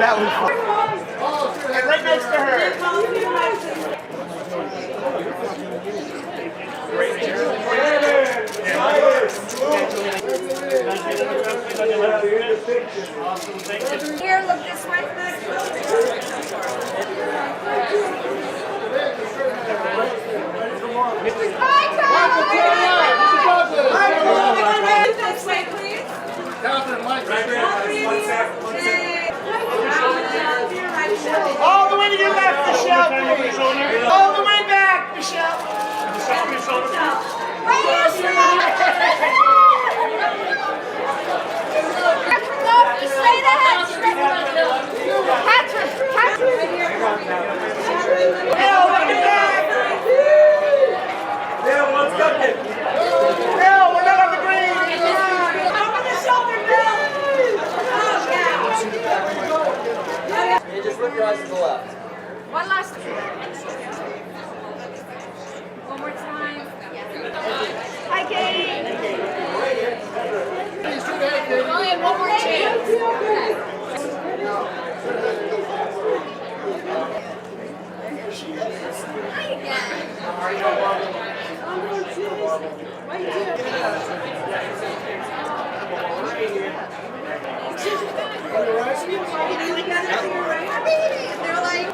That was fun. Right next to her. Here, look this way. This way, please. All the way to your left, Michelle, please. All the way back, Michelle. Right here, straight ahead. Patrick. Bill, look at that. Bill, what's cooking? Bill, we're not on the green. Over the shoulder, Bill. You just flip your eyes to the left. One last time. One more time. Hi, Kate. Only had one more chance. Hi again. They're like.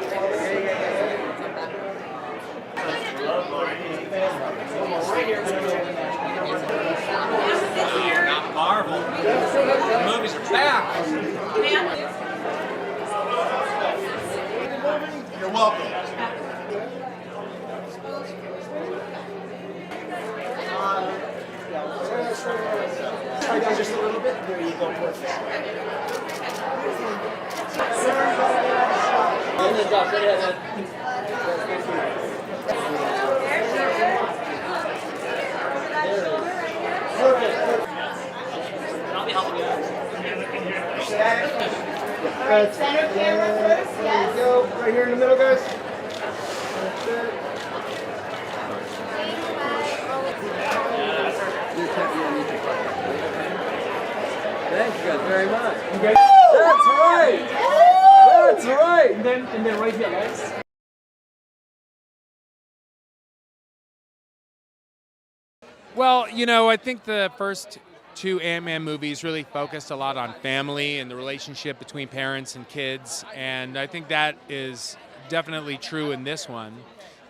Not Marvel. The movies are back. You're welcome. Just a little bit. There you go. Perfect. I'll be helping you. Center camera first, yes. There you go. Right here in the middle, guys. That's it. Thank you guys very much. Okay. That's right. That's right. And then right here, guys. Well, you know, I think the first two Ant-Man movies really focused a lot on family and the relationship between parents and kids, and I think that is definitely true in this one.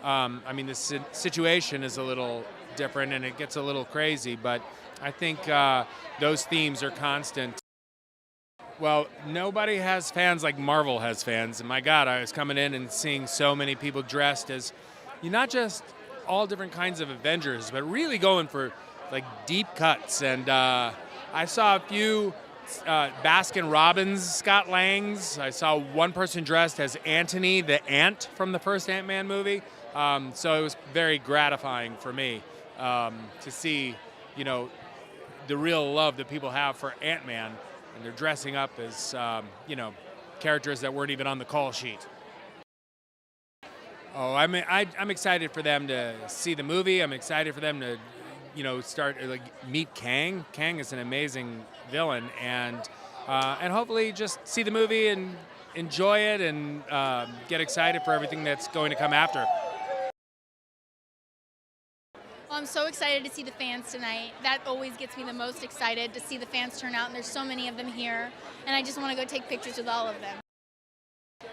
I mean, the situation is a little different and it gets a little crazy, but I think those themes are constant. Well, nobody has fans like Marvel has fans, and my God, I was coming in and seeing so many people dressed as, not just all different kinds of Avengers, but really going for like deep cuts. And I saw a few Baskin-Robbins Scott Langs. I saw one person dressed as Anthony the Ant from the first Ant-Man movie. So it was very gratifying for me to see, you know, the real love that people have for Ant-Man, and they're dressing up as, you know, characters that weren't even on the call sheet. Oh, I'm excited for them to see the movie. I'm excited for them to, you know, meet Kang. Kang is an amazing villain, and hopefully just see the movie and enjoy it and get excited for everything that's going to come after. Well, I'm so excited to see the fans tonight. That always gets me the most excited, to see the fans turn out, and there's so many of them here, and I just want to go take pictures with all of them.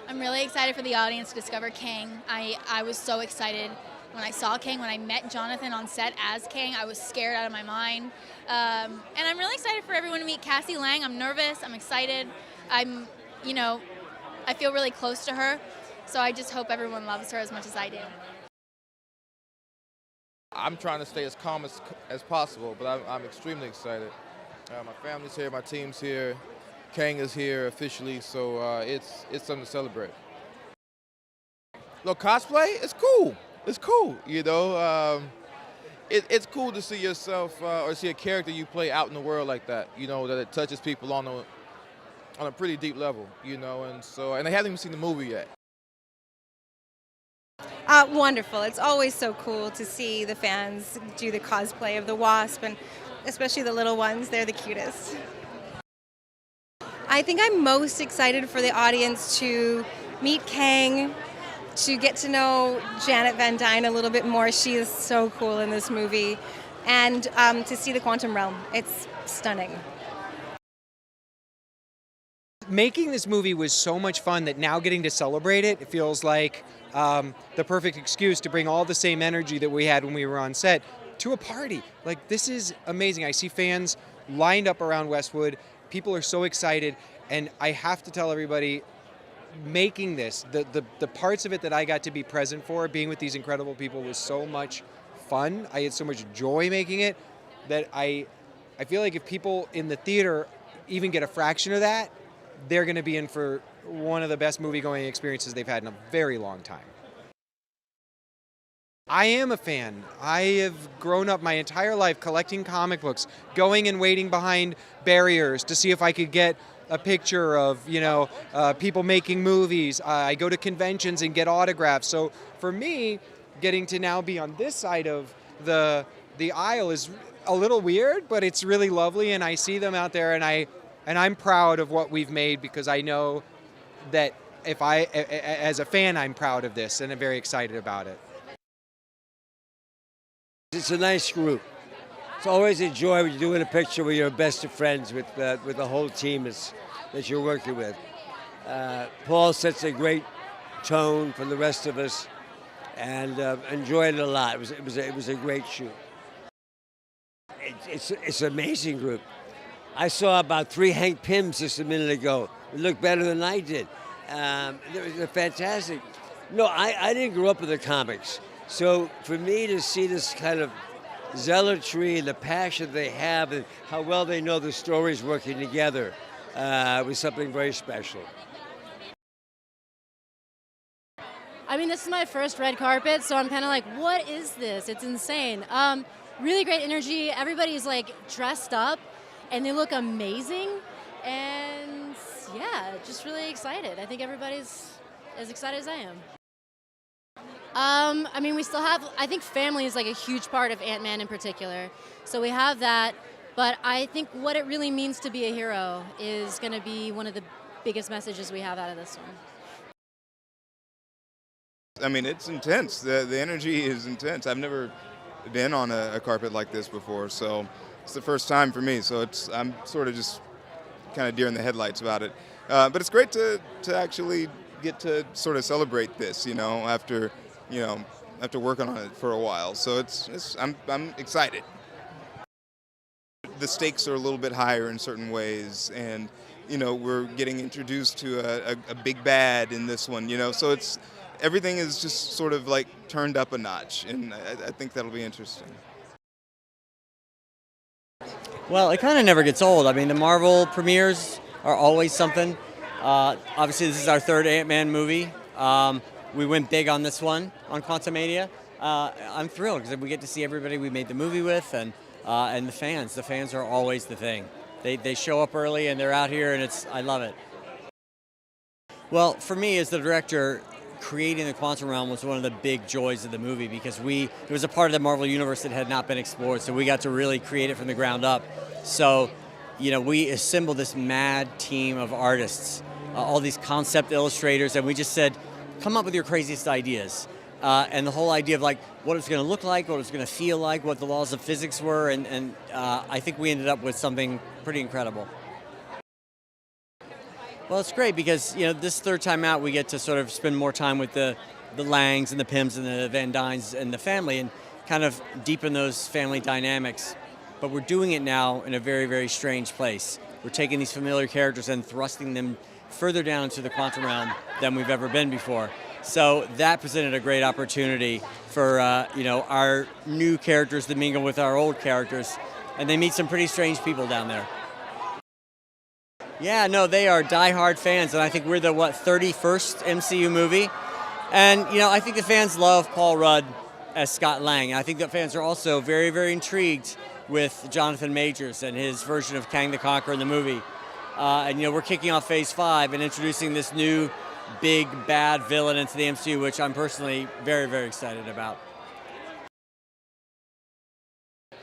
I'm really excited for the audience to discover Kang. I was so excited when I saw Kang. When I met Jonathan on set as Kang, I was scared out of my mind. And I'm really excited for everyone to meet Cassie Lang. I'm nervous, I'm excited. You know, I feel really close to her, so I just hope everyone loves her as much as I do. I'm trying to stay as calm as possible, but I'm extremely excited. My family's here, my team's here, Kang is here officially, so it's something to celebrate. Look, cosplay, it's cool. It's cool, you know. It's cool to see yourself or see a character you play out in the world like that, you know, that it touches people on a pretty deep level, you know, and they haven't even seen the movie yet. Wonderful. It's always so cool to see the fans do the cosplay of the Wasp, and especially the little ones. They're the cutest. I think I'm most excited for the audience to meet Kang, to get to know Janet Van Dyne a little bit more. She is so cool in this movie. And to see the quantum realm. It's stunning. Making this movie was so much fun that now getting to celebrate it, it feels like the perfect excuse to bring all the same energy that we had when we were on set to a party. Like, this is amazing. I see fans lined up around Westwood. People are so excited. And I have to tell everybody, making this, the parts of it that I got to be present for, being with these incredible people, was so much fun. I had so much joy making it that I feel like if people in the theater even get a fraction of that, they're going to be in for one of the best movie-going experiences they've had in a very long time. I am a fan. I have grown up my entire life collecting comic books, going and waiting behind barriers to see if I could get a picture of, people making movies. I go to conventions and get autographs. So for me, getting to now be on this side of the aisle is a little weird, but it's really lovely, and I see them out there, and I'm proud of what we've made, because I know that as a fan, I'm proud of this, and I'm very excited about it. It's a nice group. It's always a joy when you're doing a picture where you're best of friends with the whole team that you're working with. Paul sets a great tone for the rest of us, and enjoyed it a lot. It was a great shoot. It's an amazing group. I saw about 3 Hank Pyms just a minute ago. They looked better than I did. They're fantastic. No, I didn't grow up with the comics. So for me to see this kind of zealotry and the passion they have and how well they know the stories working together was something very special. I mean, this is my first red carpet, so I'm kind of like, what is this? It's insane. Really great energy. Everybody's like dressed up and they look amazing. And yeah, just really excited. I think everybody's as excited as I am. I mean, we still have, I think family is like a huge part of Ant-Man in particular. So we have that, but I think what it really means to be a hero is going to be one of the biggest messages we have out of this one. I mean, it's intense. The energy is intense. I've never been on a carpet like this before, so it's the first time for me. So I'm sort of just kind of deer in the headlights about it. But it's great to actually get to sort of celebrate this, after working on it for a while. So I'm excited. The stakes are a little bit higher in certain ways, and we're getting introduced to a big bad in this one. So everything is just sort of like turned up a notch, and I think that'll be interesting. Well, it kind of never gets old. I mean, the Marvel premieres are always something. Obviously, this is our third Ant-Man movie. We went big on this one, on Quantumania. I'm thrilled because we get to see everybody we made the movie with, and the fans. The fans are always the thing. They show up early and they're out here, and I love it. Well, for me as the director, creating the quantum realm was one of the big joys of the movie, because it was a part of the Marvel universe that had not been explored, so we got to really create it from the ground up. So, we assembled this mad team of artists, all these concept illustrators, and we just said, come up with your craziest ideas. And the whole idea of like what it's going to look like, what it's going to feel like, what the laws of physics were, and I think we ended up with something pretty incredible. Well, it's great because this third time out we get to sort of spend more time with the Langs and the Pyms and the Van Dynes and the family, and kind of deepen those family dynamics. But we're doing it now in a very, very strange place. We're taking these familiar characters and thrusting them further down into the quantum realm than we've ever been before. So that presented a great opportunity for our new characters to mingle with our old characters, and they meet some pretty strange people down there. Yeah, no, they are diehard fans, and I think we're the 31st MCU movie, and I think the fans love Paul Rudd as Scott Lang. I think the fans are also very, very intrigued with Jonathan Majors and his version of Kang the Conqueror in the movie. And we're kicking off Phase 5 and introducing this new big bad villain into the MCU, which I'm personally very, very excited about.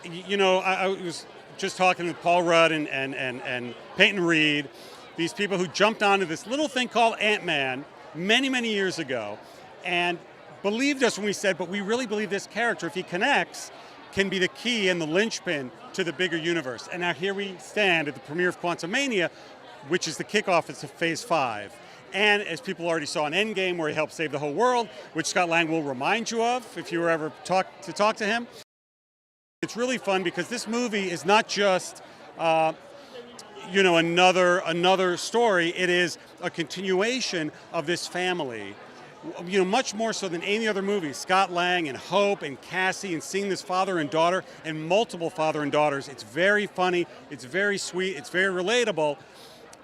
I was just talking with Paul Rudd and Peyton Reed, these people who jumped onto this little thing called Ant-Man many, many years ago and believed us when we said, but we really believe this character, if he connects, can be the key and the linchpin to the bigger universe. And now here we stand at the premiere of Quantumania, which is the kickoff to Phase 5. And as people already saw in Endgame, where he helped save the whole world, which Scott Lang will remind you of if you were ever talk to him. It's really fun because this movie is not just another story. It is a continuation of this family. Much more so than any other movie. Scott Lang and Hope and Cassie and seeing this father and daughter and multiple father and daughters. It's very funny, it's very sweet, it's very relatable.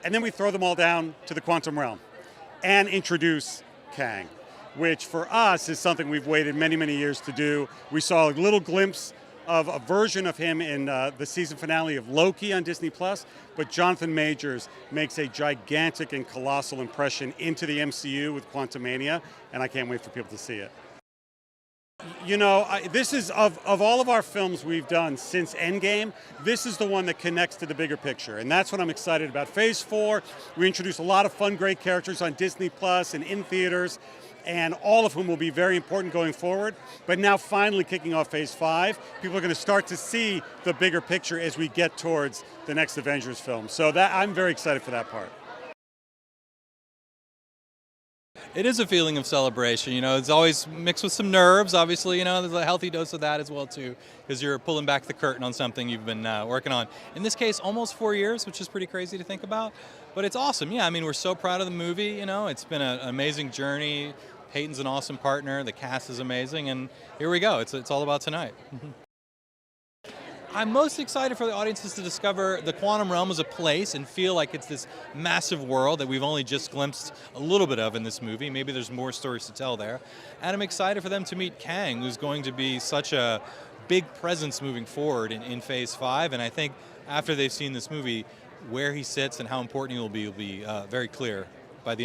And then we throw them all down to the quantum realm and introduce Kang, which for us is something we've waited many, many years to do. We saw a little glimpse of a version of him in the season finale of Loki on Disney+, but Jonathan Majors makes a gigantic and colossal impression into the MCU with Quantumania, and I can't wait for people to see it. This is, of all of our films we've done since Endgame, this is the one that connects to the bigger picture, and that's what I'm excited about. Phase 4, we introduce a lot of fun, great characters on Disney+ and in theaters, and all of whom will be very important going forward. But now finally kicking off Phase 5, people are going to start to see the bigger picture as we get towards the next Avengers film. So I'm very excited for that part. It is a feeling of celebration, it's always mixed with some nerves, obviously, there's a healthy dose of that as well too, because you're pulling back the curtain on something you've been working on. In this case, almost 4 years, which is pretty crazy to think about, but it's awesome. Yeah, we're so proud of the movie, it's been an amazing journey. Peyton's an awesome partner, the cast is amazing, and here we go, it's all about tonight. I'm most excited for the audiences to discover the quantum realm as a place and feel like it's this massive world that we've only just glimpsed a little bit of in this movie. Maybe there's more stories to tell there. And I'm excited for them to meet Kang, who's going to be such a big presence moving forward in Phase 5. And I think after they've seen this movie, where he sits and how important he will be very clear.